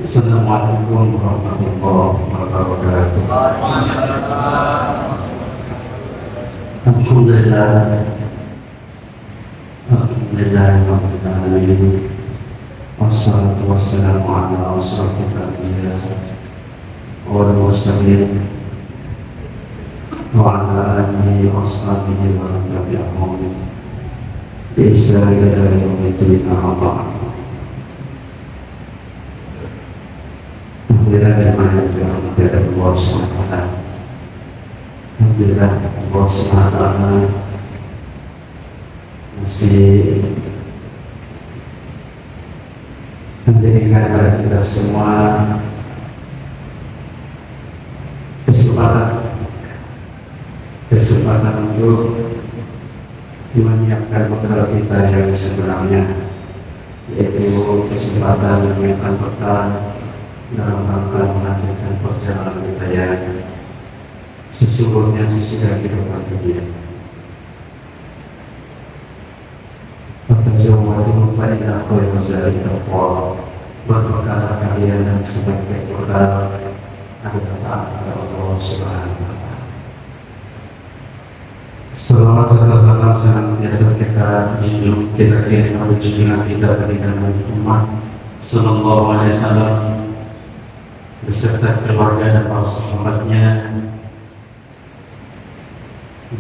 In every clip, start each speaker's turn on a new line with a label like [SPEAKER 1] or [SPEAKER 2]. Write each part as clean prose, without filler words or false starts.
[SPEAKER 1] Assalamualaikum warahmatullahi wabarakatuh. Alhamdulillah, Rabbil alamin. Wassalatu wassalamu ala asyrafil anbiya wal mursalin wa ala alihi wa sahbihi wa man tabi'ahum bi ihsan ila yaumil qiyamah. Alhamdulillah kepada Allah SWT. Alhamdulillah Allah SWT masih memberikan kepada kita semua kesempatan untuk menyiapkan bekal kita yang sebenarnya, yaitu kesempatan menyiapkan bekal dalam rangka melanjutkan perjalanan kita yang sesungguhnya sesudah kehidupan dunia. Fatazawwadu fa inna khairal zadi taqwa. Berbekalah kalian dan sebaik-baik bekal adalah taat kepada Allah Subhanahu wa Ta'ala. Salawat serta salam senantiasa kita junjung, kita kirim pada junjungan kita baginda Nabi Muhammad sallallahu alaihi wasallam beserta keluarga dan para sahabatnya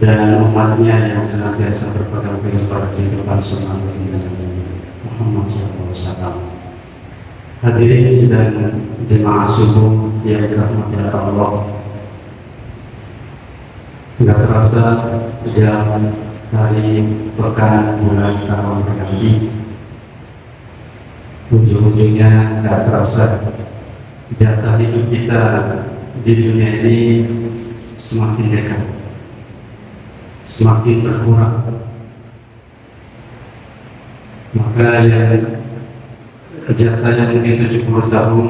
[SPEAKER 1] dan umatnya yang senantiasa berpegang teguh pada kehidupan sunnah baginda Muhammad SAW. Hadirin sidang jemaah subuh yang dirahmati Allah, tidak terasa jam, hari, pekan, bulan, tahun berganti. Ujung-ujungnya tidak terasa jatah hidup kita di dunia ini semakin dekat, semakin berkurang. Maka yang jatahnya mungkin 70 tahun,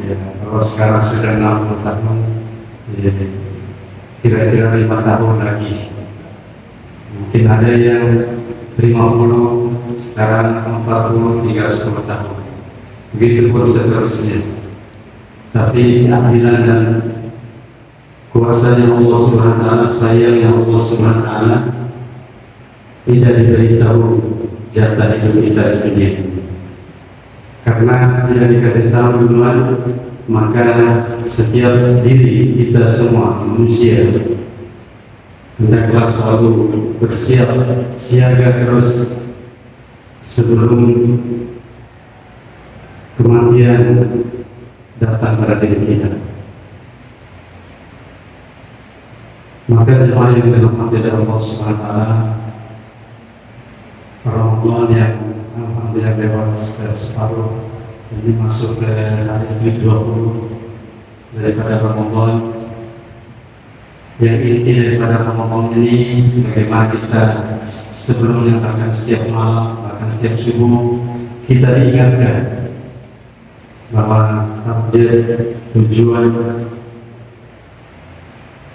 [SPEAKER 1] ya, kalau sekarang sudah 60 tahun, ya, kira-kira 5 tahun lagi. Mungkin ada yang 50, sekarang 40, tinggal 10 tahun. Begitu pun seterusnya. Tapi keadilan dan kuasanya Allah Subhanahu wa Ta'ala, sayangnya Allah Subhanahu wa Ta'ala tidak diberitahu jatah hidup kita di dunia ini. Karena tidak dikasih tahu duluan, maka setiap diri kita semua manusia hendaklah selalu bersiap siaga terus sebelum kematian datang pada diri kita. Maka jemaah yang dirahmati Allah Subhanahu wa Ta'ala, Ramadan yang alhamdulillah lewat separuh, ini masuk ke hari ke-20 daripada Ramadan. Yang inti daripada Ramadan ini, sebagaimana kita sebelumnya bahkan setiap malam, bahkan setiap subuh kita diingatkan bahwa target tujuan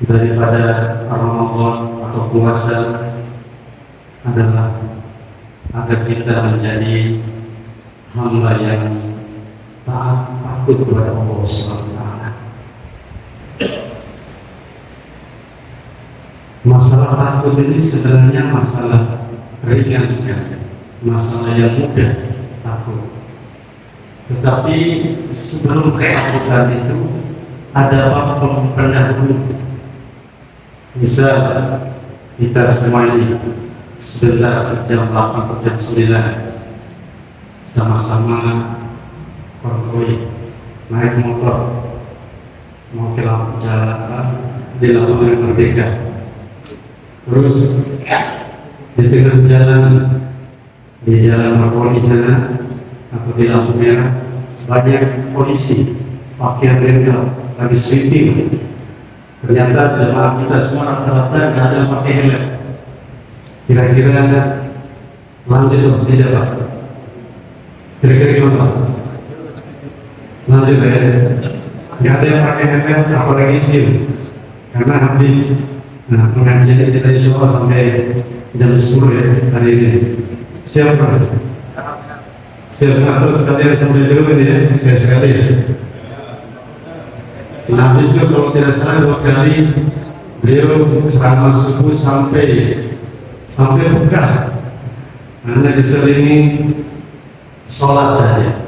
[SPEAKER 1] daripada Ramadan atau puasa adalah agar kita menjadi hamba yang taat, takut kepada Allah Subhanahu wa Ta'ala. Masalah takut ini sebenarnya masalah ringan sekali, masalah yang mudah takut. Tetapi sebelum ketakutan itu ada waktu pendahulu. Bisa kita semua ini sebentar jam 8 atau jam 9 sama-sama konvoi naik motor mau ke lampu jalan di lapangan Merdeka. Terus di tengah jalan, di jalan Marconi sana atau di lampu merah, banyak polisi pakai bengkel lagi sweeping. Ternyata jemaah kita semua rata-rata nggak ada yang pakai helm. Kira-kira lanjut atau tidak, Pak? Kira-kira gimana, Pak? Lanjut ya? Nggak ada yang pakai helm, apalagi SIM, karena habis. Nah, pengajian kita insya Allah sampai jam 10 ya hari ini. Siap, Pak? Sebenarnya sekalian sambil dulu ini ya, sekali-sekali ya. Nabi itu kalau tidak salah 2 kali beliau ceramah subuh sampai buka, hanya diselingi sholat saja.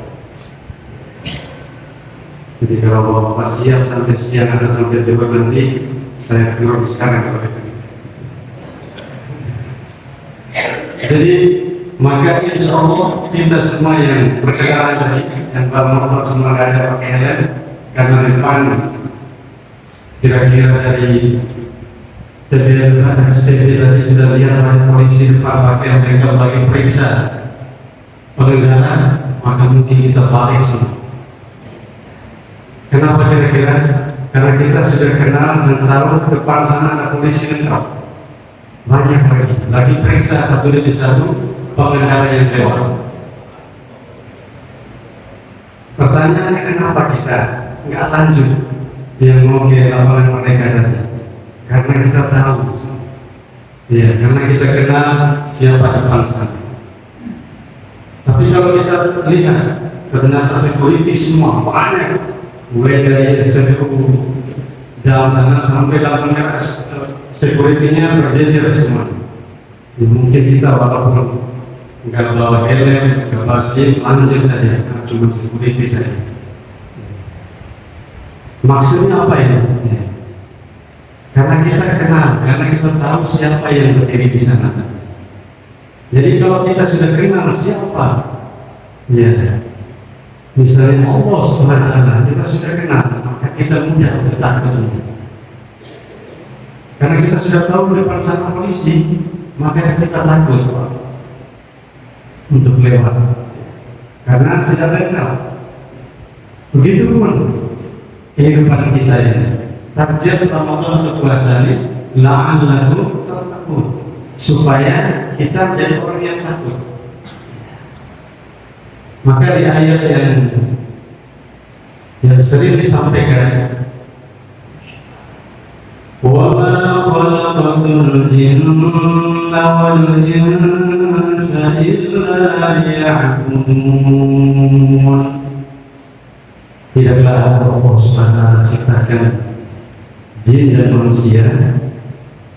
[SPEAKER 1] Jadi kalau Bapak siap sampai siang atau sampai jam nanti, saya turun sekarang kalau gitu. Jadi maka insya Allah kita semua yang berkendaraan tadi, yang motor semua nggak ada pakai helm, karena depan kira-kira dari TBL SPB tadi sudah lihat banyak polisi depan pakai mereka bagi periksa pengendara, maka mungkin kita balik semua. Kenapa kira-kira? Karena kita sudah kenal dan tahu depan sana ada polisi lengkap. Banyak lagi periksa satu demi satu pengendara yang lewat. Pertanyaannya kenapa kita nggak lanjut yang mau ke lapangan mereka tadi? Karena kita tahu, ya, karena kita kenal siapa depan sana. Tapi kalau kita lihat, ternyata security semua banyak, mulai dari SPBU dalam sana sampai lampu merah, security-nya berjejer semua. Ya, mungkin kita walaupun nggak bawa helm, nggak bawa SIM, lanjut saja, cuma security saja. Maksudnya apa ini? Karena kita kenal, karena kita tahu siapa yang berdiri di sana. Jadi kalau kita sudah kenal siapa, ya, misalnya Allah Subhanahu wa Ta'ala, kita sudah kenal, maka kita mudah untuk takut. Karena kita sudah tahu depan sana polisi, maka kita takut untuk lewat, karena tidak kenal. Begitu pun kehidupan kita ini. Target Ramadan untuk puasa ini la'allakum tattaqun, supaya kita jadi orang yang takut. Maka di ayat yang sering disampaikan, وَمَا خَلَقْتُ الْجِنَّ وَالْإِنسَ إِلَّا لِيَعْبُدُونَ. Tidaklah Allah SWT ciptakan jin dan manusia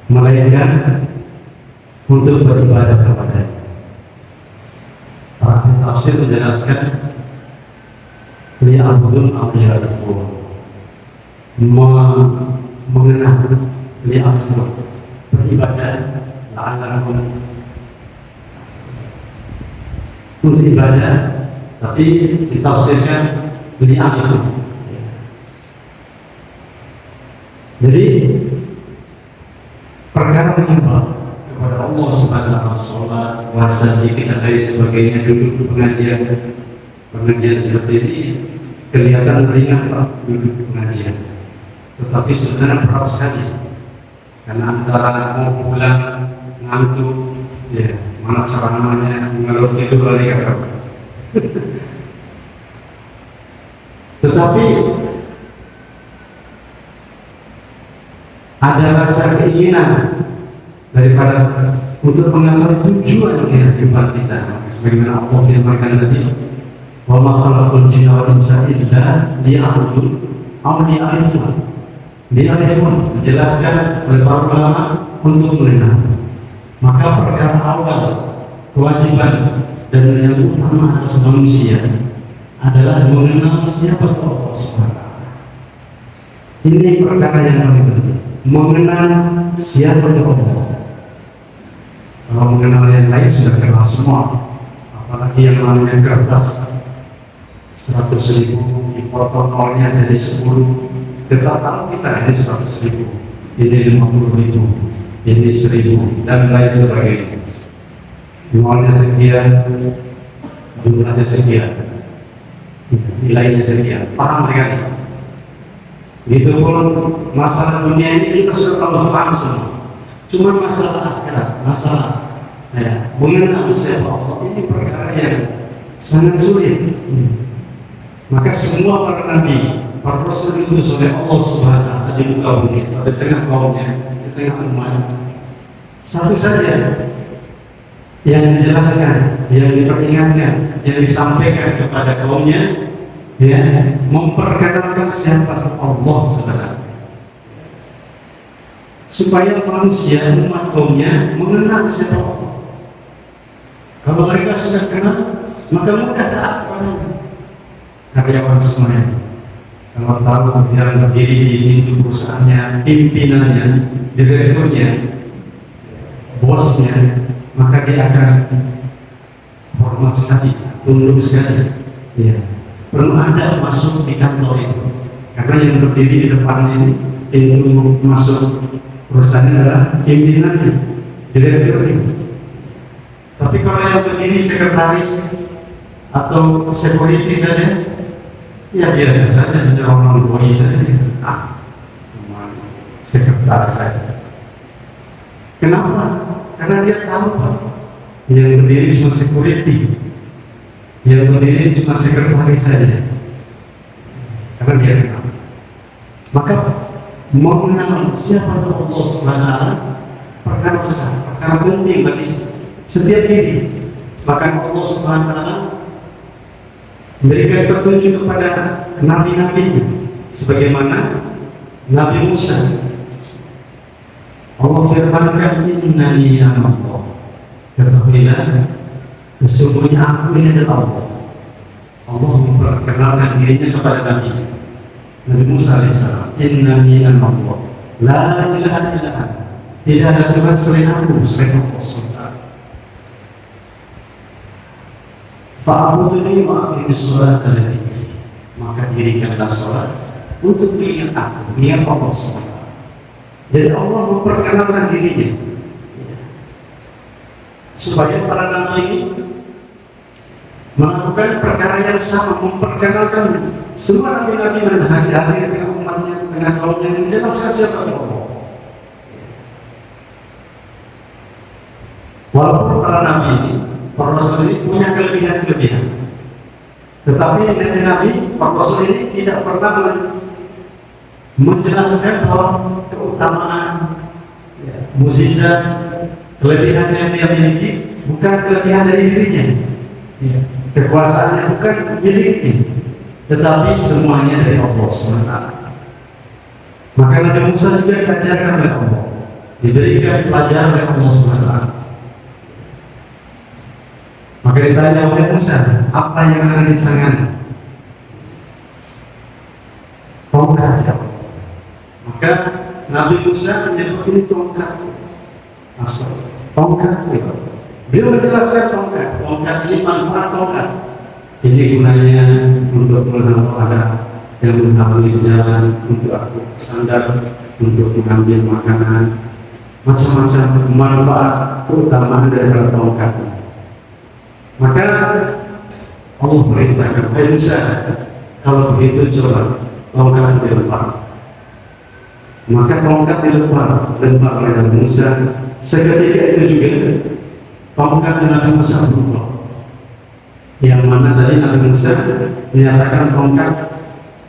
[SPEAKER 1] melainkan untuk beribadah kepada-Nya. Para tafsir menjelaskan liya'budun aw liya'rifun, mengenal, liya'rifun, beribadah, la'allakum, untuk ibadah, tapi ditafsirkan liya'rifun. Jadi perkara menyembah kepada Allah Subhanahu wa Ta'ala, sholat, puasa, zikir dan lain sebagainya, duduk pengajian seperti ini kelihatan ringan duduk pengajian, tetapi sebenarnya berat sekali, karena antara mau pulang ngantuk, ya, mana ceramahnya, mengeluh tidur lagi apa. Tetapi ada rasa keinginan daripada untuk mengambil tujuan kehidupan kita, sebagaimana Allah firmankan tadi, wa ma khalaqul jinna wal insa illa liya'budun aw liya'rifun. Liya'rifun dijelaskan oleh para ulama untuk mengenal. Maka perkara awal kewajiban dan yang utama atas manusia adalah mengenal siapa Allah Subhanahu. Ini perkara yang paling penting, mengenal siapa Allah. Kalau mengenal yang lain sudah kenal semua, apalagi yang namanya kertas 100.000 dipotong nolnya jadi 10, kita tahu kita ini 100.000, ini 50.000, ini 1.000 dan lain sebagainya. Nolnya sekian, jumlahnya sekian, nilainya sekian, paham sekali. Gitu pun masalah dunia ini kita sudah tahu, paham semua. Cuma masalah akhirat, masalah mengenal siapa Allah, ini perkara yang sangat sulit. Maka semua para nabi, para rasul diutus oleh Allah Subhanahu wa Ta'ala di muka bumi, di tengah kaumnya, di tengah umat. Satu saja yang dijelaskan, yang diperingatkan, yang disampaikan kepada kaumnya, ya, memperkenalkan siapa Allah sebenarnya, supaya manusia umat kaumnya mengenal siapa Allah. Kalau mereka sudah kenal, maka mudah taat kepadanya. Karyawan semuanya, kalau tahu yang berdiri di pintu perusahaannya, pimpinannya, direkturnya, bosnya, maka dia akan hormat sekali, tunduk sekali. Ya. Perlu ada masuk di kantor itu, karena yang berdiri di depannya ini, pintu masuk perusahaan adalah pimpinannya, direkturnya. Tapi kalau yang berdiri sekretaris atau security saja, ya biasa saja, hanya orang doi saja. Sekretaris saja. Kenapa? Karena dia tahu Pak, yang berdiri cuma security, yang berdiri cuma sekretaris saja. Karena dia kenal. Maka mengenal siapa Allah SWT perkara besar, perkara penting bagi setiap diri. Maka Allah SWT memberikan petunjuk kepada nabi-nabinya, sebagaimana Nabi Musa. Allah firmankan, innani ana Allah, ketahuilah sesungguhnya aku ini adalah Allah. Allah memperkenalkan dirinya kepada Nabi Musa alaihissalam, innani ana Allah, la ilaha illa ana, tidak ada Tuhan selain aku, selain Allah SWT. Fa'budni wa aqimis sholata li dzikri, maka dirikanlah salat untuk mengingat aku, mengingat Allah SWT. Jadi Allah memperkenalkan dirinya, supaya para nabi ini melakukan perkara yang sama, memperkenalkan semua nabi-nabi dan hari-hari dengan umatnya, dengan kaumnya, menjelaskan siapa Allah. Walaupun para nabi ini, para rasul ini punya kelebihan-kelebihan, tetapi nabi-nabi, para rasul ini tidak pernah menjelaskan bahwa keutamaan, mukjizat, kelebihan yang dia miliki bukan kelebihan dari dirinya, kekuasaannya bukan miliknya, tetapi semuanya dari Allah SWT. Maka Nabi Musa juga diajarkan oleh Allah, diberikan pelajaran oleh Allah SWT. Maka ditanya oleh Musa, apa yang ada di tangan? Tongkat, ya. Maka Nabi Musa menyebut ini tongkat. Asal tongkat itu. Beliau menjelaskan tongkat. Tongkat ini manfaat tongkat. Ini gunanya untuk menghalau ada yang menghalangi jalan, untuk aku sandar, untuk mengambil makanan, macam-macam manfaat keutamaan dari tongkat. Maka Allah perintahkan, hai Musa, kalau begitu coba tongkat dilempar. Maka tongkat dilempar oleh Nabi Musa. Seketika itu juga tongkat Nabi Musa berubah. Yang mana tadi Nabi Musa menyatakan tongkat,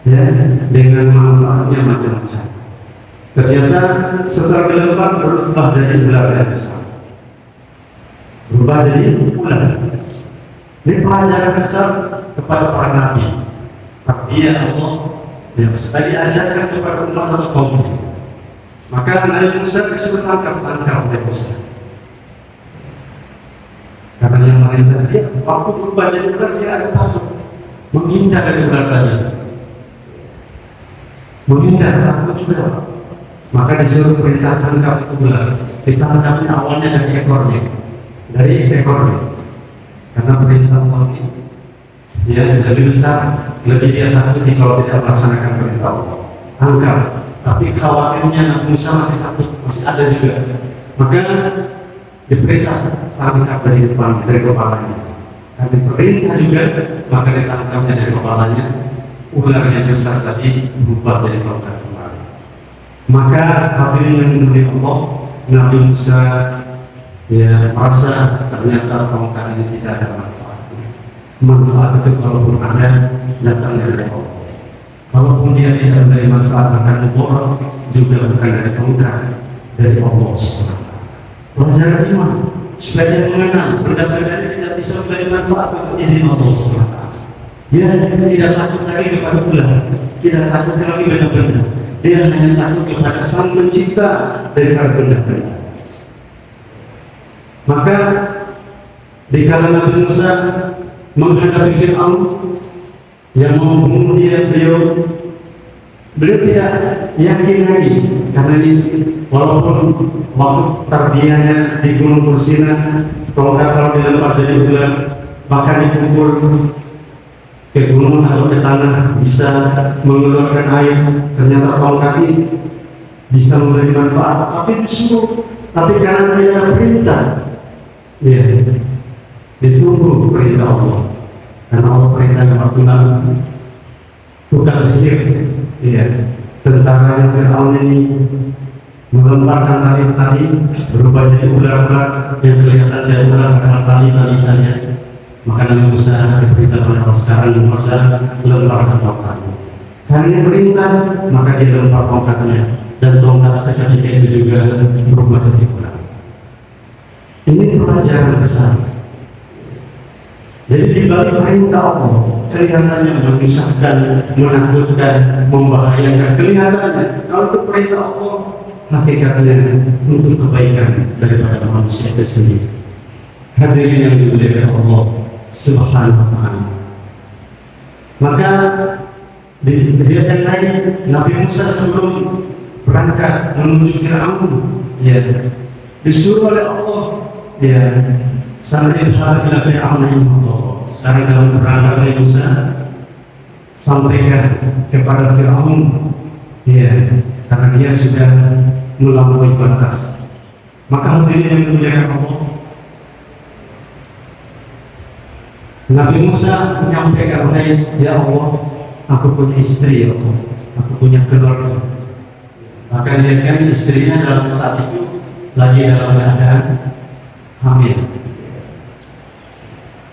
[SPEAKER 1] ya, dengan manfaatnya macam-macam. Ternyata setelah dilempar berubah jadi ular yang besar. Berubah jadi ular. Ini pelajaran besar kepada para nabi. Tarbiyah Allah yang sudah diajarkan kepada umat atau kaum. Maka Nabi Musa disuruh tangkap oleh Musa. Karena yang merintah dia, waktu berubah jadi ular, dia ada takut, menghindar dari ular tadi, menghindar, takut juga. Maka disuruh perintah tangkap itu ular. Ditangkapnya awalnya dari ekornya, karena perintah Allah ini dia lebih besar, lebih dia takuti kalau tidak melaksanakan perintah Allah. Tangkap. Tapi khawatirnya Nabi Musa masih takut, masih ada juga. Maka diperintah tangkap dari depan, dari kepalanya. Karena perintah juga, maka ditangkapnya dari kepalanya. Ular yang besar tadi berubah jadi tongkat kembali. Maka hadirin yang dimuliakan Allah, Nabi Musa ya merasa ternyata tongkat ini tidak ada manfaatnya. Manfaat itu kalaupun ada, datang dari Allah. Kalaupun dia tidak dari manfaat, akan juga bukan dari tongkat, dari Allah SWT. Pelajaran iman, supaya dia mengenal benda-benda ini tidak bisa memberi manfaat tanpa izin Allah SWT. Dia tidak takut lagi kepada ular, tidak takut lagi benda-benda. Dia hanya takut kepada Sang Pencipta daripada benda-benda. Maka di kala Nabi Musa menghadapi Fir'aun yang mau membunuh dia, beliau tidak yakin lagi, karena ini walaupun waktu tarbiyahnya di Gunung Kursina, tongkat kalau dilempar jadi ular, bahkan dipukul ke gunung atau ke tanah bisa mengeluarkan air, ternyata tongkat ini bisa memberi manfaat, tapi karena tidak ada perintah, ya ditunggu perintah Allah, karena Allah perintahkan waktu lalu tukang sihir, ya, tentaranya Fir'aun ini melemparkan tali berubah jadi ular-ular yang kelihatan jadi ular karena tali saja. Maka Nabi Musa diperintah oleh Allah sekarang Musa lemparkan tongkatnya. Karena perintah maka dia lempar tongkatnya, dan tongkat seketika itu juga berubah jadi ular. Ini pelajaran besar. Jadi di balik perintah Allah kelihatannya menyusahkan, menakutkan, membahayakan, kelihatannya kalau itu perintah Allah hakikatnya untuk kebaikan daripada manusia itu sendiri. Hadirin yang dimuliakan Allah Subhanahu wa ta'ala. Maka di riwayat yang lain, Nabi Musa sebelum berangkat menuju Fir'aun, ya, disuruh oleh Allah, ya, sanadhhab ila Fir'aun innahu. Sekarang dalam berangkat Nabi Musa, sampaikan kepada Fir'aun, ya, karena dia sudah melampaui batas. Maka hadirin yang dimuliakan Allah, Nabi Musa menyampaikan, ya Allah, aku punya istri, ya Allah, aku punya keluarga. Maka dia kan istrinya dalam saat itu lagi dalam keadaan hamil.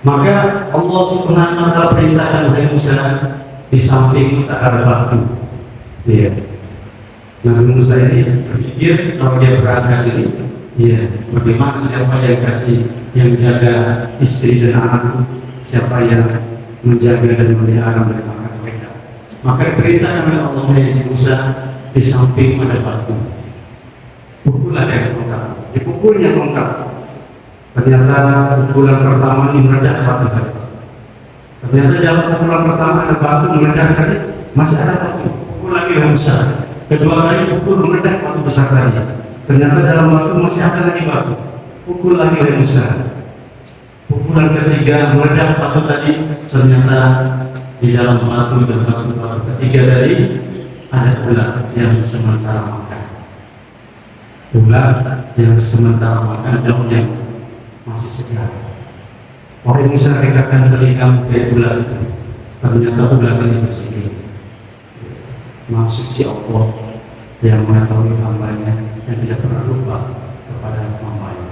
[SPEAKER 1] Maka Allah Subhanahu wa ta'ala perintahkan Nabi Musa di samping tak ada batu. Ya. Nabi Musa ini berpikir kalau dia berangkat ini, ya, bagaimana siapa yang yang jaga istri dan anak, siapa yang menjaga dan memelihara mereka. Maka perintahkan oleh Allah Nabi Musa di samping ada batu. Pukulan yang tongkat, dipukulnya tongkat. Ternyata pukulan pertama ini meledak batu tadi. Ternyata dalam pukulan pertama ada batu meledak tadi, masih ada batu. Pukul lagi yang besar. Kedua kali pukul meledak batu besar tadi. Ternyata dalam batu masih ada lagi batu. Pukul lagi yang besar. Pukulan ketiga meledak batu tadi. Ternyata di dalam batu dan batu ketiga tadi ada ular yang sementara makan. Ular yang sementara makan daunnya masih segar. Orang Musa dekatkan telinga ke ular itu. Ternyata ular ini bersih. Maksud si Allah yang mengetahui hambanya yang tidak pernah lupa kepada hambanya.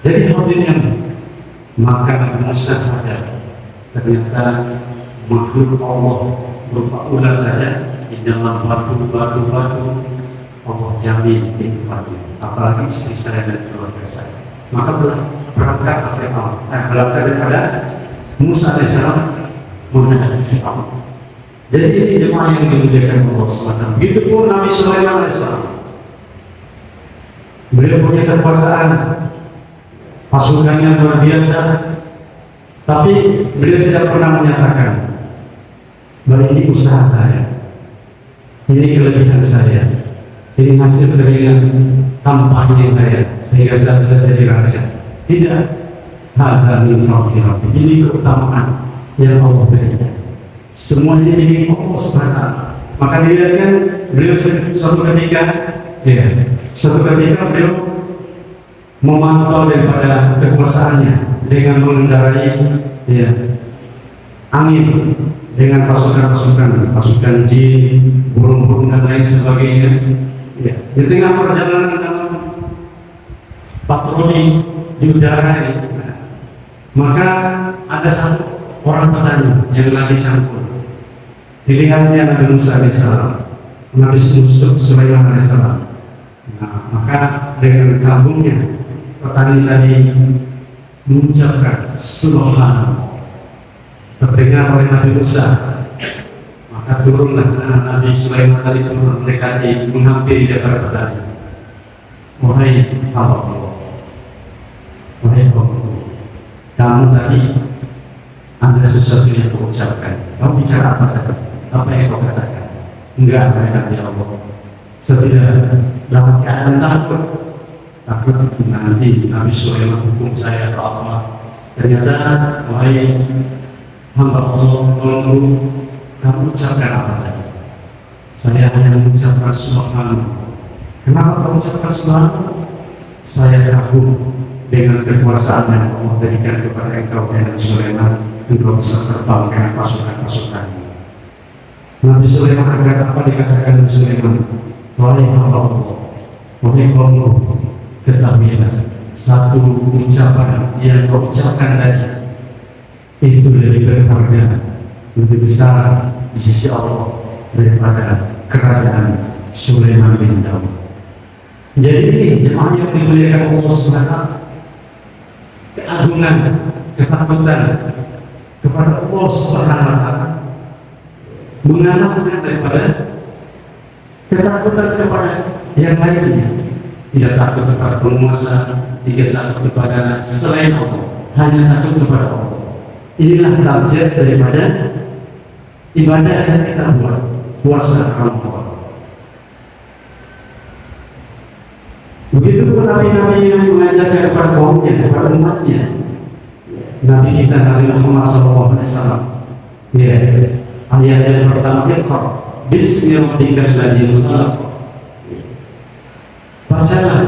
[SPEAKER 1] Jadi hadirin yang maka Musa sadar ternyata makhluk Allah berupa ular saja di dalam batu Allah jamin kehidupannya, apalagi istri saya dan keluarga saya. Maka berangkat Fir'aun, berangkat kepada Musa alaihissalam menghadapi Fir'aun. Jadi ini jemaah yang dimuliakan Allah SWT. Begitupun Nabi Sulaiman alaihissalam. Beliau punya kekuasaan, pasukannya luar biasa, tapi beliau tidak pernah menyatakan bahwa ini usaha saya, ini kelebihan saya, ini hasil keringat kampanye saya, sehingga saya bisa jadi raja. Tidak. Hadza min fadli Rabbi. Ini keutamaan yang Allah berikan. Semua ini milik Allah SWT. Maka dilihatkan beliau suatu ketika beliau memantau daripada kekuasaannya dengan mengendarai angin dengan pasukan jin, burung-burung dan lain sebagainya. Ya. Di tengah perjalanan dalam patroli di udara ini, maka ada satu orang petani yang lagi campur. Dilihatnya Nabi Musa alaihissalam, Nabi Sulaiman alaihissalam. Nah, maka dengan kagumnya petani tadi mengucapkan subhanallah, terdengar oleh Nabi Musa, maka turunlah anak Nabi Sulaiman tadi turun mendekati, menghampiri kepada petani. Wahai Allah, wahai Allah, kamu tadi ada sesuatu yang kau ucapkan. Kamu bicara apa tadi? Apa yang kau katakan? Enggak, ya Allah. Saya dalam keadaan takut nanti Nabi Sulaiman hukum saya atau apa. Ternyata, wahai hamba Allah, tolong kamu ucapkan apa tadi? Saya hanya mengucapkan subhanallah. Kenapa kamu ucapkan subhanallah? Saya kagum dengan kekuasaan yang Allah berikan kepada engkau, Nabi Sulaiman. Engkau bisa terbang dengan pasukan-pasukan. Nabi Sulaiman akan apa dikatakan Nabi Sulaiman? Wahai Allah, wahai kaumku, ketahuilah satu ucapan yang kau ucapkan tadi itu lebih berharga, lebih besar di sisi Allah daripada kerajaan Sulaiman bin Daud. Jadi ini jemaah yang dimuliakan Allah SWT, keagungan, ketakutan kepada Allah SWT mengalahkan daripada ketakutan kepada yang lainnya. Tidak takut kepada penguasa, tidak takut kepada selain Allah, hanya takut kepada Allah. Inilah target daripada ibadah yang kita buat, puasa Ramadan. Begitu pun nabi-nabi yang mengajarkan kepada kaumnya, kepada umatnya. Nabi kita Nabi Muhammad SAW. Ya, ayat yang pertama Iqra bismi rabbikal ladzi khalaq. Bacalah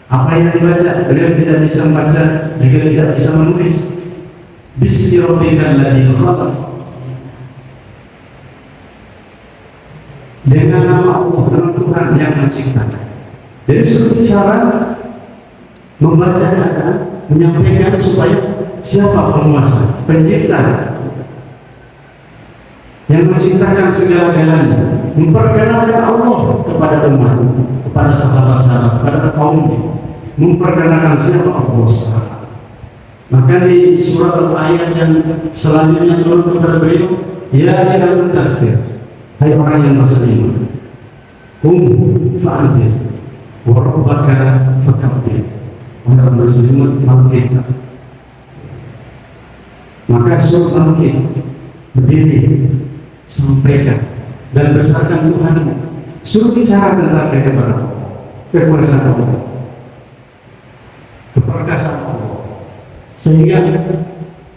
[SPEAKER 1] apa yang dibaca. Beliau tidak bisa membaca, juga tidak bisa menulis. Bismi rabbikal ladzi khalaq. Dengan nama Allah, dengan Tuhan yang menciptakan. Jadi suatu cara membacakan, menyampaikan supaya siapa penguasa, pencipta yang menciptakan segala-galanya, memperkenalkan Allah kepada umat, kepada sahabat-sahabat, kepada kaumnya, memperkenalkan siapa Allah SWT. Maka di surat ayat yang selanjutnya turun kepada beliau, ya ilal mudaththir, hai orang yang beriman, fa'andir wa rabbaka fakabbir, orang muslimun bangkit. Maka suruh bangkit, berdiri, sampaikan dan besarkan Tuhanmu. Suruh bicara tentang kepada Allah, kekuasaan Allah, keperkasaan Allah, sehingga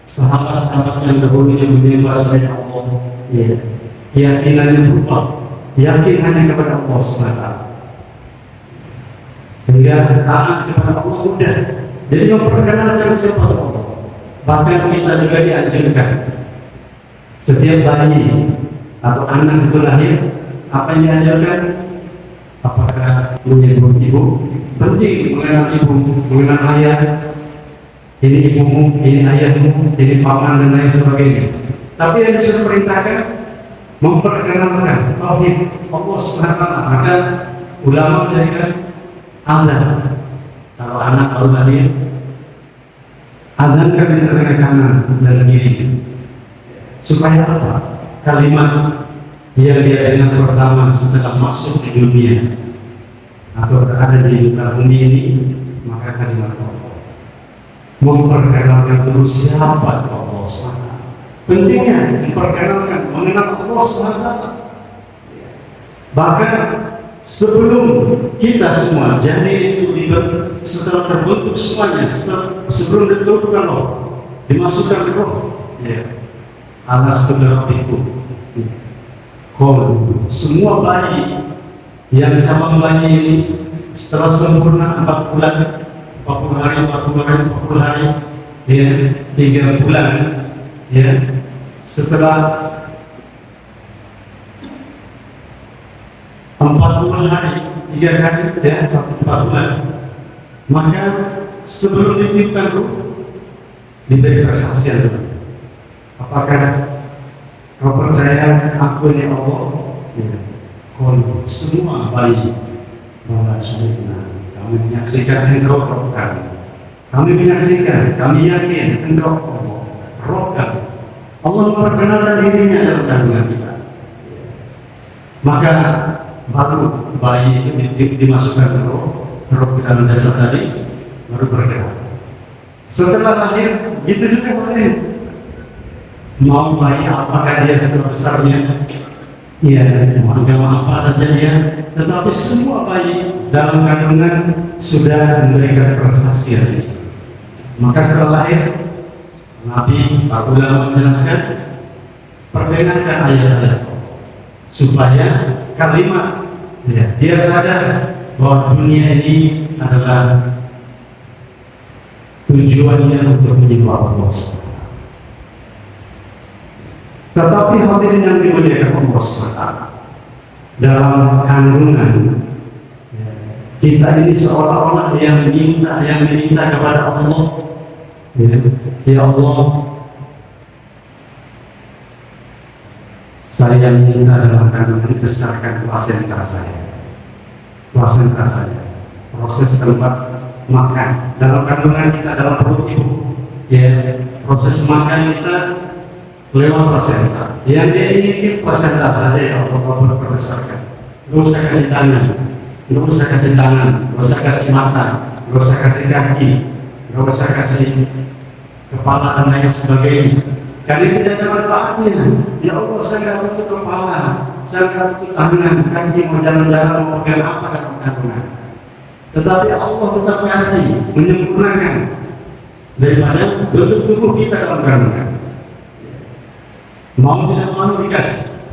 [SPEAKER 1] sahabat-sahabat yang dahulu yang menyembah selain Allah, ya, keyakinannya berubah, yakin hanya kepada Allah SWT, sehingga taat kepada Allah mudah. Jadi memperkenalkan siapa Allah. Bahkan kita juga dianjurkan setiap bayi atau anak itu lahir, apa yang dianjurkan? Apakah menyebut ibu? Penting mengenal ibu, mengenal ayah. Ini ibumu, ini ayahmu, ini paman dan lain sebagainya. Tapi yang disuruh perintahkan memperkenalkan tauhid Allah SWT. Maka ulama menjadikan azan. Kalau anak baru lahir, azankan di tengah kanan dan kiri. Supaya apa? Kalimat yang dia dengar pertama setelah masuk di dunia atau berada di muka bumi ini, maka kalimat Allah memperkenalkan dulu siapa Allah SWT. Pentingnya memperkenalkan, mengenal Allah SWT. Bahkan sebelum kita semua janin itu setelah terbentuk semuanya, sebelum ditentukan roh, dimasukkan roh, ya, alas kederapiku. Semua bayi yang cabang bayi ini setelah sempurna 40 hari, ya, 3 bulan, ya, setelah 40 hari, 3 kali, ya, 4 bulan, maka sebelum ditiupkan ruh diberi persaksian. Apakah kau percaya aku ini Allah? Ya. Semua bayi malah sempurna. Kamu kami menyaksikan Engkau Rob kami. Kami menyaksikan, kami yakin Engkau Rob kami. Allah memperkenalkan dirinya dalam kandungan kita. Maka baru bayi itu dimasukkan roh ke dalam jasad tadi, baru bergerak. Setelah lahir, gitu juga lahir. Mau bayi apakah dia setelah besarnya? Ya, mau agama apa saja dia, tetapi semua bayi dalam kandungan sudah memberikan persaksian. Maka setelah lahir, Nabi Pak Ulama menjelaskan, perdengarkan ayat-ayat supaya kalimat ya, dia sadar bahwa dunia ini adalah tujuannya untuk menyembah Allah. Tetapi hadirin yang dimuliakan Allah SWT, dalam kandungan kita ini seolah-olah yang meminta kepada Allah, ya Allah, saya minta dalam kandungan besarkan plasenta saya, proses tempat makan dalam kandungan kita, dalam perut ibu, ya, proses makan kita lewat plasenta. Yang dia inginkan plasenta saja, ya Allah, berbesarkan. Gak usah kasih tangan, gak usah kasih mata, gak usah kasih kaki, gak usah kasih kepala dan lain sebagainya. Karena tidak ada manfaatnya. Ya Allah, saya nggak butuh kepala, saya nggak butuh tangan, kaki, mau jalan-jalan, mau pegang apa dalam kandungan. Tetapi Allah tetap kasih, menyempurnakan daripada bentuk tubuh kita dalam kandungan. Mau tidak mau dikasih.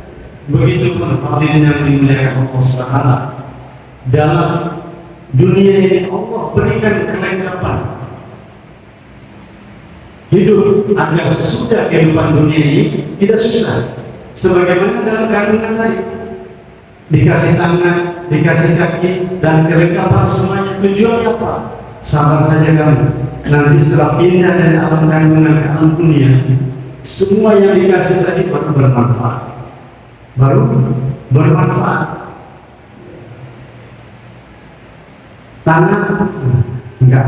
[SPEAKER 1] Begitu pun hadirin yang dimuliakan Allah SWT, dalam dunia ini Allah berikan kelengkapan hidup agar sesudah kehidupan dunia ini tidak susah. Sebagaimana dalam kandungan tadi, dikasih tangan, dikasih kaki, dan kelengkapan semuanya. Tujuannya apa? Sabar saja kamu. Nanti setelah pindah dari alam kandungan ke alam dunia, semua yang dikasih tadi baru bermanfaat. Tangan enggak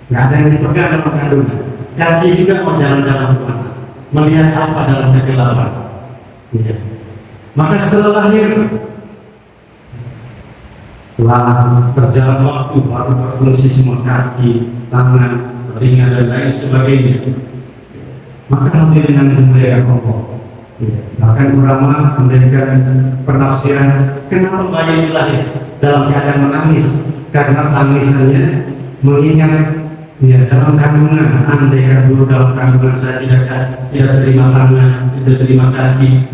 [SPEAKER 1] ada yang dipegang dalam kandungan. Kaki juga mau jalan-jalan kemana, melihat apa dalam kegelapan. Ya. Maka setelah lahir, berjalan waktu baru berfungsi semua kaki, tangan, telinga dan lain sebagainya. Maka hadirin yang dimuliakan Allah, bahkan ulama memberikan penafsiran kenapa bayi lahir dalam keadaan menangis, karena tangisannya mengingat ya, dalam kandungan. Andai kan dulu dalam kandungan saya tidak terima tangan, tidak terima kaki,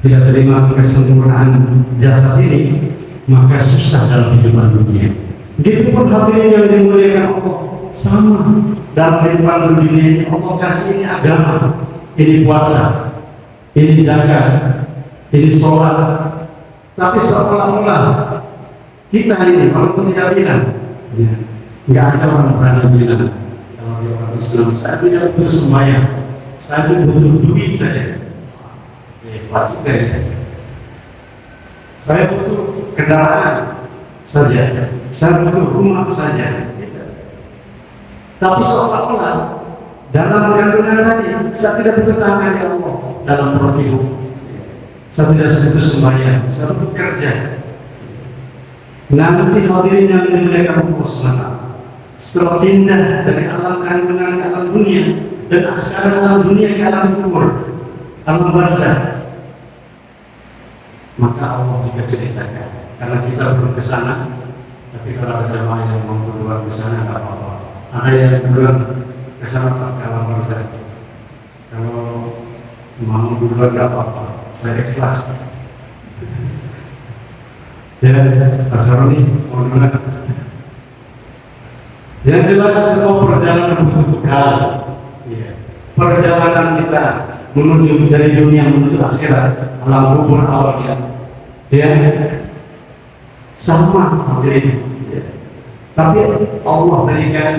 [SPEAKER 1] tidak terima kesempurnaan jasad ini, maka susah dalam kehidupan dunia. Begitupun hadirin yang dimuliakan Allah, sama dalam kehidupan dunia ini Allah kasih ini agama, ini puasa, ini zakat, ini sholat. Tapi seolah-olah kita ini walaupun tidak bilang, ya, nggak ada orang berani bilang kalau dia orang Islam, saya tidak butuh sembahyang, saya butuh duit saja. Saya butuh kendaraan saja, saya butuh rumah saja. Tapi seolah-olah dalam kandungan tadi, saya tidak butuh tangan ya Allah dalam perut ibu, saya tidak butuh sembahyang, saya butuh kerja. Nanti hadirin yang dimuliakan Allah SWT, setelah pindah dari alam kandungan ke alam dunia, dan sekarang alam dunia ke alam kubur, alam barzakh, maka Allah juga ceritakan, karena kita belum ke sana. Tapi kalau ada jemaah yang mau keluar ke sana, tidak apa-apa. Ada yang keluar ke sana ke alam barzakh, kalau mau keluar tidak apa-apa, saya ikhlas. Ya, Asaroni, mau keluar. Yang jelas semua perjalanan butuh bekal. Ya. Perjalanan kita menuju dari dunia menuju akhirat, alam kubur awalnya, ya sama hadirin. Ya. Tapi Allah berikan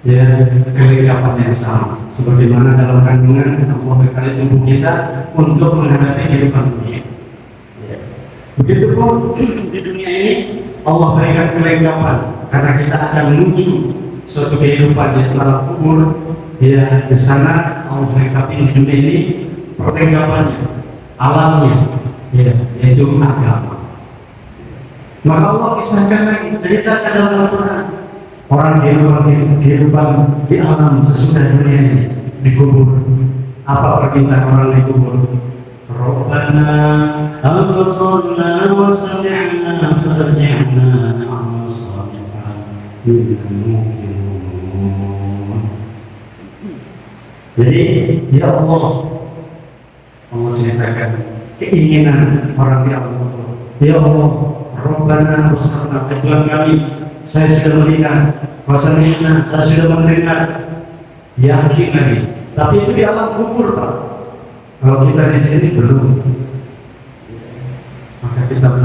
[SPEAKER 1] ya kelengkapan yang sama. Sebagaimana dalam kandungan Allah berikan tubuh kita untuk menghadapi kehidupan dunia. Ya. Begitupun di dunia ini Allah berikan kelengkapan karena kita akan menuju suatu kehidupan di alam kubur. Ya, di sana Allah melengkapi di dunia ini perlengkapannya, alamnya, ya, yaitu agama. Maka Allah kisahkan lagi, ceritakan dalam Al-Quran orang kehidupan di alam sesudah dunia ini, di kubur. Apa permintaan orang di kubur? Rabbana absarna wa sami'na farji'na na'mal salihan innal muqinun. Jadi ya Allah, Allah ceritakan keinginan orang di alam kubur. Ya Allah, Rabbana absarna, Tuhan kami, saya sudah melihat, wasami'na, saya sudah mendengar. Yakin lagi, tapi itu di alam kubur, Pak. Kalau kita di sini belum, maka kita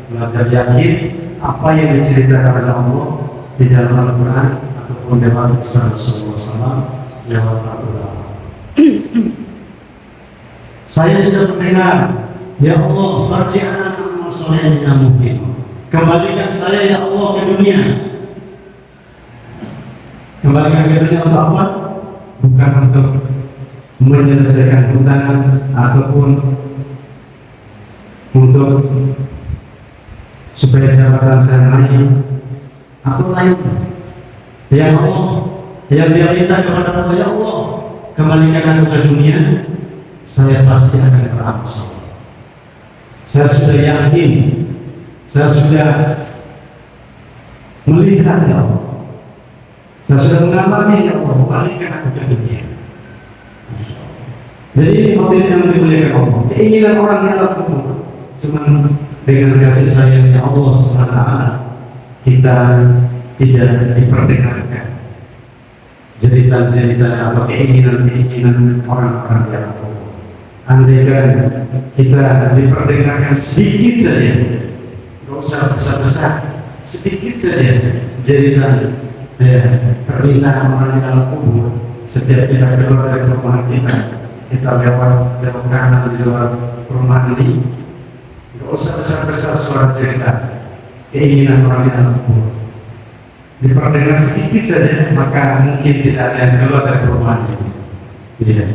[SPEAKER 1] belajar yakin apa yang diceritakan oleh Allah di dalam Al-Quran ataupun dalam kisah Rasulullah SAW lewat Al-Quran. Saya sudah mendengar, ya Allah, farji'na na'mal salihan mungkin. Kembalikan saya ya Allah ke dunia. Kembalikan ke dunia untuk apa? Bukan untuk menyelesaikan hutang ataupun untuk supaya jabatan saya naik atau lain. Ya Allah, yang dia minta kepada Allah, ya Allah, kembalikan aku ke dunia, saya pasti akan beramal soleh. Saya sudah yakin, saya sudah melihat ya Allah, saya sudah mengalami ya Allah, kembalikan aku ke dunia. Jadi ini hati yang dimuliakan Allah, keinginan orang yang dalam kubur. Cuman dengan kasih sayang ya Allah SWT, kita tidak diperdengarkan cerita-cerita atau keinginan-keinginan orang-orang yang kubur. Andaikan kita diperdengarkan sedikit saja, tidak usah besar-besar, sedikit saja cerita permintaan orang yang dalam kubur. Setiap kita keluar dari rumah kita lewat kanan di luar rumah ini, tidak usah besar-besar suara cerita keinginan orang yang dalam kubur. Diperdengar sedikit saja, maka mungkin tidak ada yang keluar dari rumah ini. Tidak.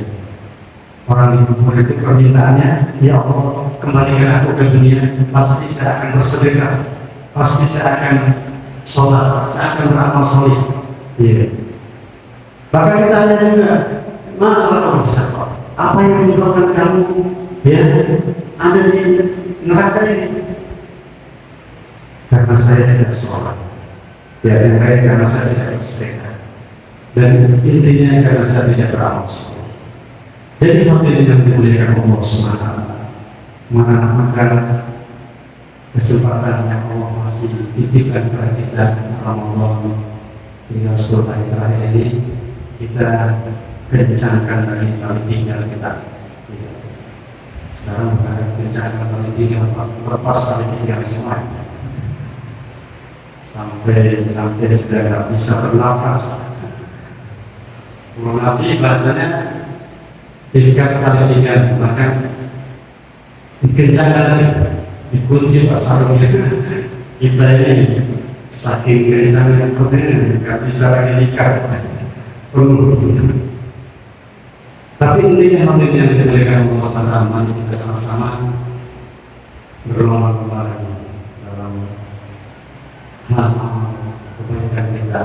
[SPEAKER 1] Orang di kubur itu permintaannya, ya Allah, kembalikan aku ke dunia, pasti saya akan bersedekah, pasti saya akan sholat, saya akan beramal soleh. Iya. Bahkan kita tanya juga, masalah apa yang menyebabkan kamu ya ada di neraka ini? Karena saya tidak sholat. Ya, yang lain karena saya tidak bersedekah. Dan intinya karena saya tidak beramal soleh. Jadi hati yang dimuliakan Allah SWT, maka kesempatan yang Allah masih titipkan kepada kita Ramadan tinggal 10 hari terakhir ini, kita kencangkan dari tali tinggal kita. Sekarang bukan kencangkan tali tinggal, lepas tali tinggal semua sampai sudah tidak bisa bernafas. Kalau Nabi bahasanya tingkat tali tinggal, maka dikencangkan, dikunci pasarnya. Kita ini saking kencangnya kodenya nggak bisa lagi diikat. Tapi intinya hati yang dimuliakan Allah SWT, mari kita sama-sama berlomba-lomba dalam hal kebaikan kita,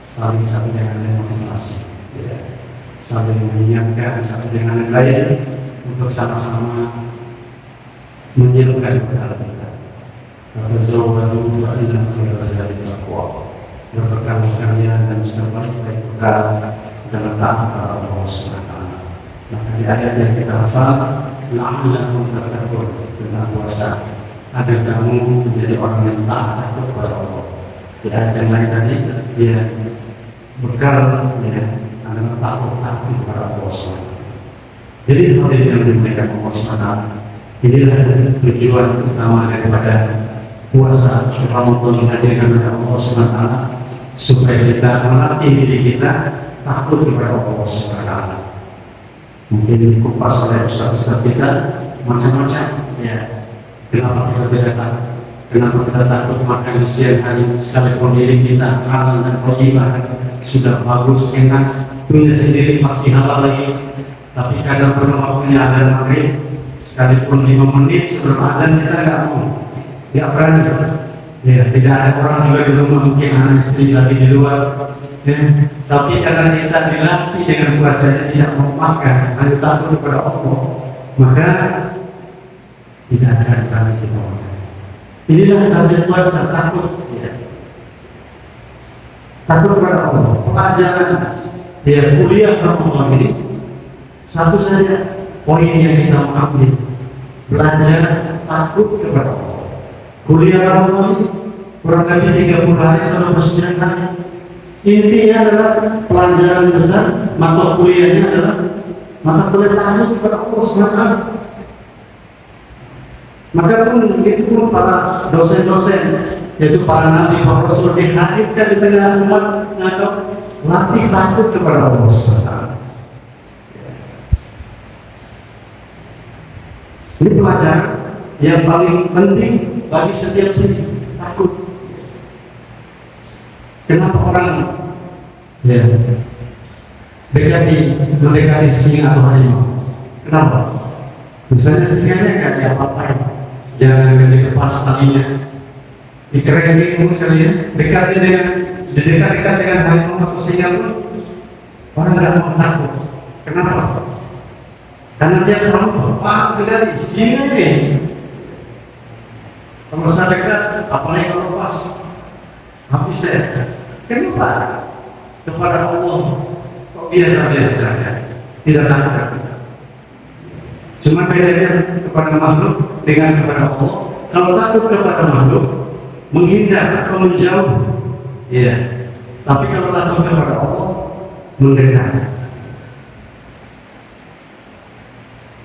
[SPEAKER 1] saling satu dengan lain motivasi, saling mengingatkan satu dengan lain untuk sama-sama menyiapkan bekal kita. Tazawwadu fa inna khairaz zadi taqwa. Berbekal kalian dan sebaik-baik bekal dalam taat kepada Allah SWT. Maka di ayat yang kita hafal, la'allakum tattaqun, tentang puasa, agar kamu menjadi orang yang taat takut kepada Allah. Di ayat yang lain tadi, dia bekal adalah takut kepada Allah SWT. Jadi hadirin yang dimuliakan Allah SWT, inilah tujuan utama daripada puasa Ramadan dihadirkan oleh Allah SWT, supaya kita melatih diri kita takut kepada Allah SWT. Mungkin dikupas oleh ustaz-ustaz kita macam-macam, ya. Kenapa kita tidak takut? Kenapa kita takut makan di siang hari, sekalipun diri kita halal dan thayyibah sudah bagus, enak, punya sendiri pasti halal lagi. Tapi kadang pernah waktunya adzan maghrib, sekalipun 5 menit sebelum adzan kita nggak berani. Ya, tidak ada orang juga di rumah, mungkin anak istri lagi di luar. Ya. Tapi karena kita dilatih dengan puasanya tidak mau makan, hanya takut kepada Allah, maka tidak akan berani kita makan. Inilah target puasa, takut, ya. Takut kepada Allah. Pelajaran ya kuliah Ramadan ini satu saja poin yang kita mau ambil, belajar takut kepada Allah. Kuliah Ramadan ini kurang lebih 30 hari atau 29 hari. Intinya adalah pelajaran besar, mata kuliahnya adalah mata kuliah takut kepada Allah SWT. Maka pun itu pun para dosen-dosen, yaitu para nabi, para rasul dihadirkan di tengah umat atau latih takut kepada Allah SWT. Ini pelajaran yang paling penting bagi setiap diri, takut. Kenapa orang mendekati singa atau harimau? Kenapa? Misalnya singanya nggak diapa-apain, jangan dilepas talinya, dikerengin sekalian, didekat dengan harimau atau singa pun orang nggak mau takut. Kenapa? Karena dia tahu sudah di sini nih. Kalau saya dekat, apalagi kalau pas habis saya. Kenapa? Kepada Allah kok biasa-biasa saja, tidak takut. Cuma bedanya kepada makhluk dengan kepada Allah. Kalau takut kepada makhluk, menghindar atau menjauh, ya. Tapi kalau takut kepada Allah, mendekat.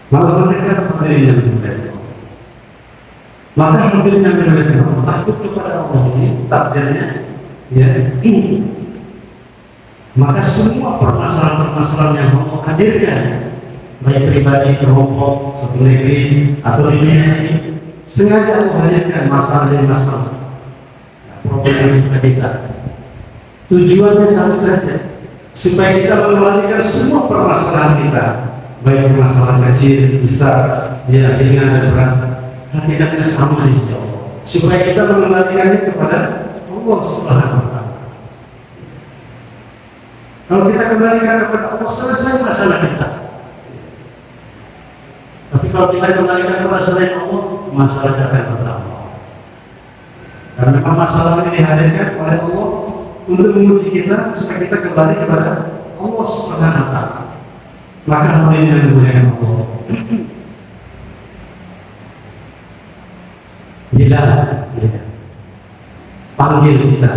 [SPEAKER 1] Malah mendekat hadirin yang mulia. Maka hadirin yang mulia, takut kepada Allah ini targetnya, ya ini. Maka semua permasalahan-permasalahan yang Allah hadirkan, baik pribadi, kelompok, satu negeri atau di dunia ini, sengaja Allah hadirkan masalah demi masalah, problem kita. Tujuannya satu saja, supaya kita mengembalikan semua permasalahan kita, baik masalah kecil, besar, ya ringan dan berat, hakikatnya sama di sisi Allah, supaya kita mengembalikannya kepada Allah Subhanahu wa Ta'ala. Kalau kita kembalikan kepada Allah, selesai masalah kita. Tapi kalau kita kembalikan kepada selain Allah, masalah kita akan bertambah. Karena masalah ini dihadirkan oleh Allah untuk menguji kita supaya kita kembali kepada Allah Subhanahu wa Ta'ala. Maka hal ini yang dimuliakan Allah. Bila panggil kita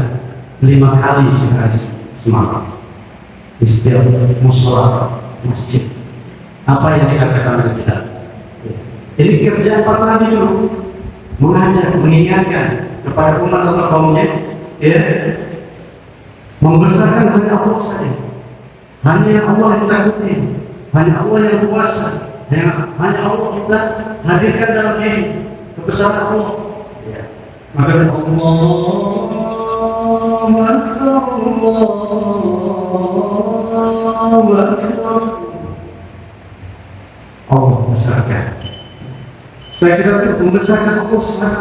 [SPEAKER 1] 5 kali sehari semalam di setiap mushola masjid, apa yang dikatakan oleh kita? Ini kerjaan para nabi dulu, mengajak, mengingatkan kepada umat atau kaumnya, ya, membesarkan hanya Allah saja, hanya Allah yang takuti, hanya Allah yang kuasa, hanya Allah kita hadirkan dalam diri kebesaran Allah. Ya. Maka Allah besarkan, supaya kita membesarkan Allah SWT.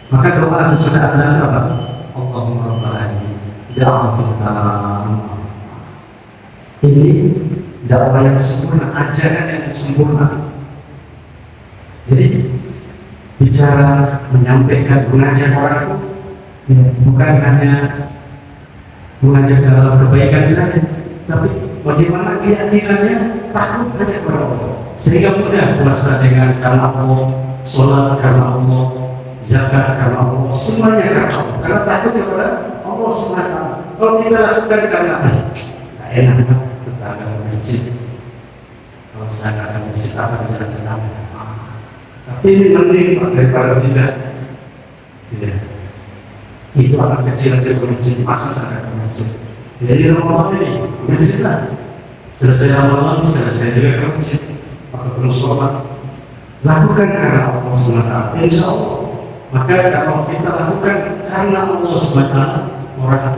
[SPEAKER 1] Maka doa sesudah adzan apa? Allahumma rabbani da'wataka. Ini dakwah yang sempurna, ajaran yang sempurna. Jadi bicara, menyampaikan, mengajak orang itu bukan hanya mengajak dalam kebaikan saja, tapi bagaimana keyakinannya takut hanya kepada Allah, sehingga mudah puasa dengan karena Allah, sholat karena Allah, zakat karena Allah, semuanya karena Allah, karena takut kepada Allah SWT. Kalau kita lakukan karena tidak enak, tetangga ke masjid, kalau saya ke masjid akan jalan tetangga, tapi ini mending daripada tidak. Ya. Itu anak kecil aja ke masjid, masa saya ke masjid? Jadi Ramadan ini masjid lah. Selesai Ramadan, selesai juga ke masjid atau sholat. Lakukan karena Allah SWT. Insya Allah Maka kalau kita lakukan karena Allah SWT, orang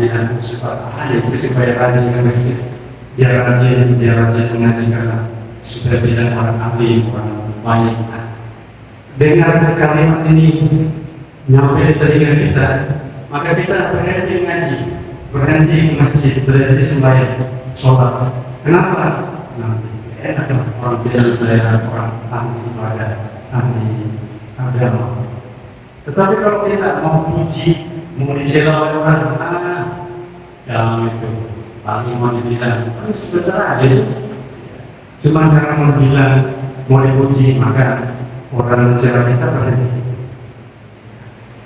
[SPEAKER 1] yang itu supaya rajin ke masjid, dia rajin mengaji karena sudah bilang orang ahli, orang baik. Dengar kalimat ini nyampe di telinga kita, maka kita berhenti mengaji, berhenti ke masjid, berhenti sembahyang, sholat. Kenapa? Nanti enak orang bilang saya orang ahli ibadah, ahli agama. Tetapi kalau kita mau puji, mau dicela oleh orang, yang itu paling mau dibilang, tapi sebentar aja. Cuma karena mau bilang, mau dipuji, maka orang mencela kita berhenti.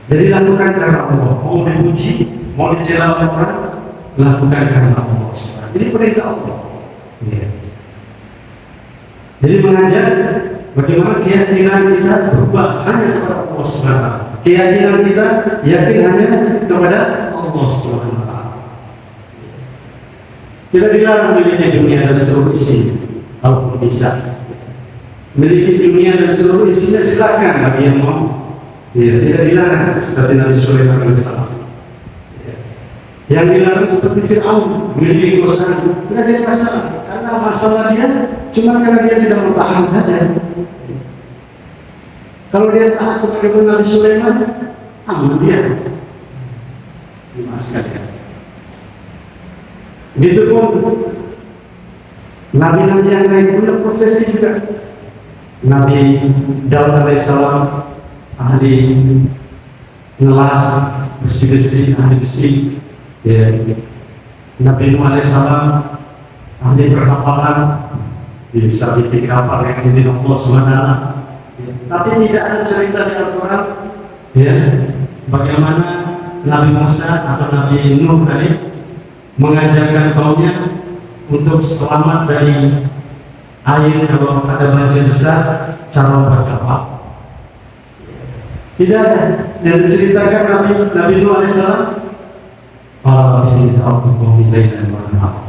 [SPEAKER 1] Jadi lakukan karena Allah. Mau dipuji, mau dicela oleh orang, lakukan karena Allah. Ini perintah Allah. Ya. Jadi mengajak bagaimana keyakinan kita berubah hanya kepada Allah SWT. Keyakinan kita yakin hanya kepada Allah SWT. Tidak dilarang memiliki dunia dan seluruh isi, kalau bisa. Memiliki dunia dan seluruh isinya silakan bagi yang mau. Ya, tidak dilarang seperti Nabi Sulaiman alaihissalam. Yang dilarang seperti Fir'aun memiliki kekuasaan, tidak jadi masalah. Karena masalah dia cuma karena dia tidak bertahan saja. Kalau dia taat sebagai Nabi Sulaiman, aman dia. Mas sekalian. Begitu pun nabi-nabi yang lain punya profesi juga. Nabi Daud alaihissalam ahli ngelas besi-besi, ahli besi. Ya. Nabi Nuh alaihissalam ahli perkapalan, bisa bikin kapal yang dibikin Allah SWT. Ya. Tapi tidak ada cerita di Al-Quran, ya, bagaimana Nabi Musa atau Nabi Nuh tadi mengajarkan kaumnya untuk selamat dari air kalau ada banjir besar, cara berkapal. Tidak ada yang diceritakan Nabi Nuh alaihissalam.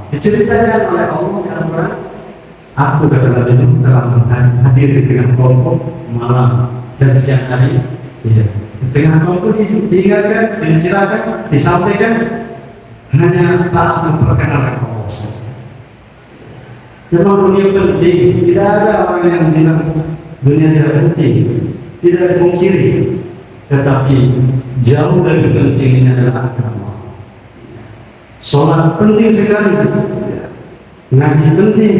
[SPEAKER 1] Diceritakan oleh Allah dalam aku kata Nabi Nuh telah hadir di tengah kelompok malam dan siang hari. Ya. Di tengah kelompok diingatkan, diceritakan, disampaikan hanya tak memperkenalkan Allah saja. Memang dunia penting, tidak ada orang yang bilang dunia tidak penting, tidak dipungkiri, tetapi jauh lebih pentingnya adalah agama. Sholat penting sekali, ngaji penting,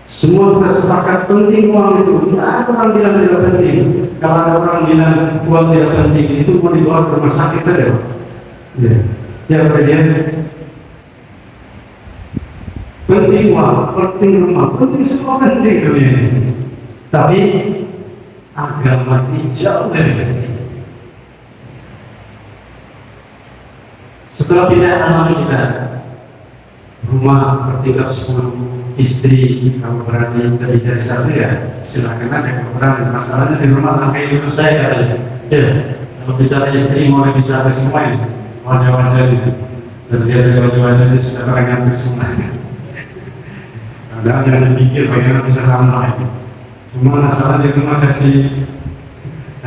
[SPEAKER 1] semua kita sepakat penting uang itu. Tidak ada orang bilang tidak penting. Kalau ada orang bilang uang tidak penting, itu mau dibawa ke rumah sakit saja. Ya, kemudian penting uang, penting rumah, penting semua penting dunia ini. Tapi agama ini jauh lebih penting. Setelah pindah alam kita, rumah bertingkat 10, istri kalau berani lebih dari satu ya silakan aja kalau berani. Masalahnya di rumah langkai itu saya katanya. Ya, kalau bicara istri mau lebih satu semua ini wajah-wajahnya dan lihat dari wajah-wajahnya sudah orang ngantuk semua. Ada yang dipikir bagaimana bisa ramai. Cuma masalah di rumah kasih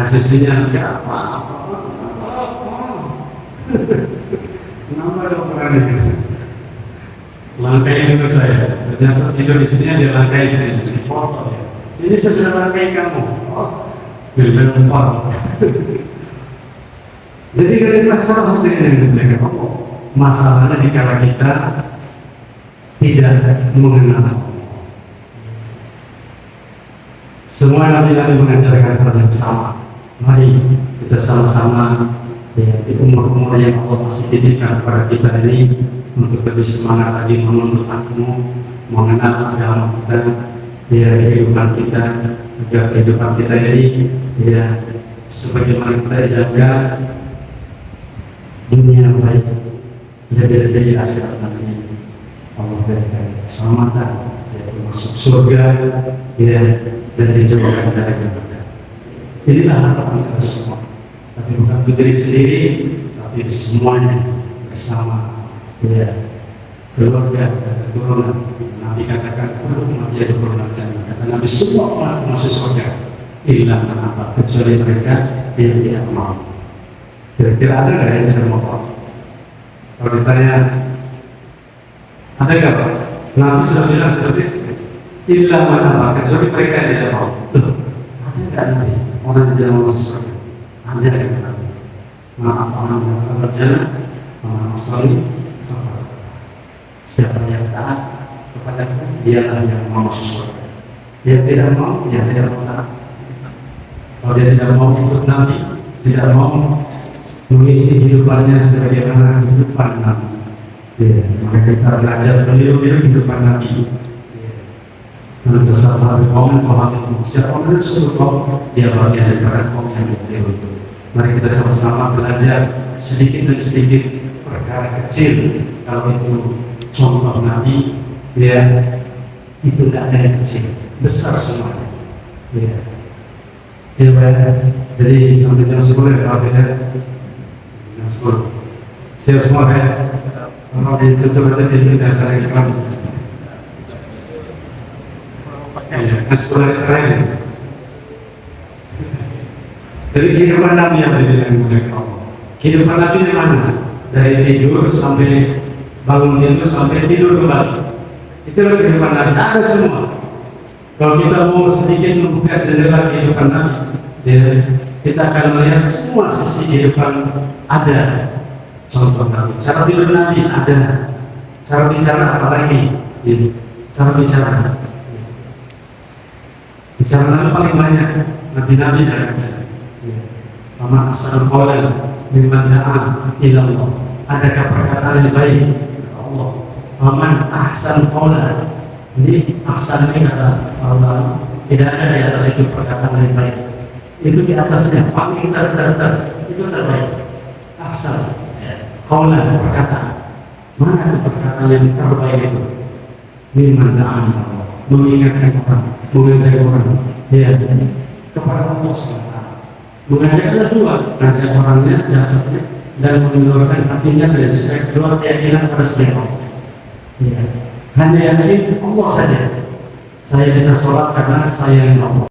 [SPEAKER 1] sinyal ya apa. Kenapa ada orang ini? Langkai itu saya. Ternyata tidur istrinya dia langkai istrinya di foto ya. Ini saya sudah langkai kamu. Oh, bila lupa. Jadi dari masalah yang diberikan Allah, masalahnya dikala kita tidak mengenal Allah. Semua nabi-nabi mengajarkan hal yang sama. Mari kita sama-sama di umur-umur yang Allah masih titipkan kepada kita ini untuk lebih semangat lagi menuntut ilmu, mengenal agama kita, kehidupan kita, agar kehidupan kita ini sebagaimana kita jaga dunia baik, dari akhirat nanti Allah berikan keselamatan, masuk surga, dan dijauhkan dari neraka. Inilah harapan kita semua. Tapi bukan untuk diri sendiri, tapi semuanya bersama, keluarga dan keturunan. Nabi katakan, kalau umat jadi keturunan jannah, kata Nabi semua umat masuk surga. illa man aba, kecuali mereka yang tidak mau. Kira-kira ada nggak yang tidak mau? Kalau ditanya ada nggak Pak? Nabi sudah bilang seperti itu, illa man aba, kecuali mereka yang tidak mau. Tuh, ada nggak Nabi orang yang tidak mau sesuatu? Ada nggak Nabi? Maaf orang yang berjalan, maaf sekali. Siapa yang taat kepada dialah yang mau sesuatu. Dia tidak mau, dia tidak mau taat. Kalau dia tidak mau ikut Nabi, tidak mau mengisi hidupannya sebagaimana kehidupan Nabi, maka kita belajar meniru kehidupan Nabi. Dan bersama kaum faham siapa orang suruh kaum, dia bagian daripada kaum yang beliau itu. Mari kita sama-sama belajar sedikit demi sedikit perkara kecil. Kalau itu contoh Nabi, ya itu tidak ada yang kecil, besar semua. Ya, ya baik. Jadi sampai jam 10 ya Pak ya. Jam 10. Siap semua ya. Kalau ditutup aja pintunya saya sekarang. Ya, sekolah terakhir. Jadi kehidupan Nabi yang dibilang oleh kamu. Kehidupan Nabi di mana? Dari tidur sampai bangun tidur sampai tidur kembali. Itulah kehidupan Nabi. Ada semua. Kalau kita mau sedikit membuka jendela kehidupan Nabi, kita akan melihat semua sisi kehidupan ada. Contoh Nabi, cara tidur Nabi ada. Cara bicara apalagi? Cara bicara. Bicara Nabi paling banyak. Nabi-nabi dan Paman asal qawlan mimman da'a ila Allah. Adakah perkataan yang baik? Allah. Paman ahsan qawlan. Ini ahsan ini kata Allah. Tidak ada di atas itu perkataan yang baik. Itu di atasnya paling itu terbaik. Ahsan qawlan, perkataan. Mana itu perkataan yang terbaik itu? Mimman da'a ila Allah. Mengingatkan orang, mengajak orang. Ya, kepada Allah SWT. Mengajaknya dua, mengajak orangnya, jasadnya, dan mengeluarkan hatinya dari supaya keluar keyakinan pada setiap. Ya. Hanya yang ini Allah saja. Saya bisa sholat karena saya yang Allah.